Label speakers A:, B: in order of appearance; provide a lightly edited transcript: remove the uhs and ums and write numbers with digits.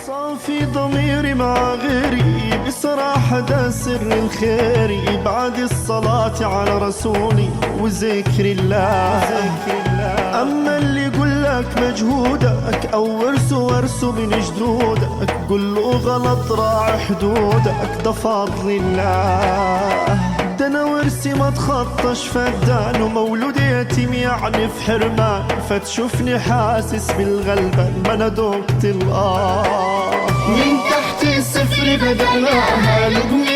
A: صافي ضميري مع غيري بصراحة ده سر الخير، بعد الصلاة على رسولي وذكر الله. أما اللي يقول لك مجهودك أو ورثه من جدودك، قل له غلط راعي حدودك، ده فضل الله. ده أنا ورثي ما تخطش فدان، ومولود يتيم يعني في حرمان، فتشوفني حاسس بالغلبان ما أنا دقت الآه.
B: من تحت الصفر بدأناها لقمة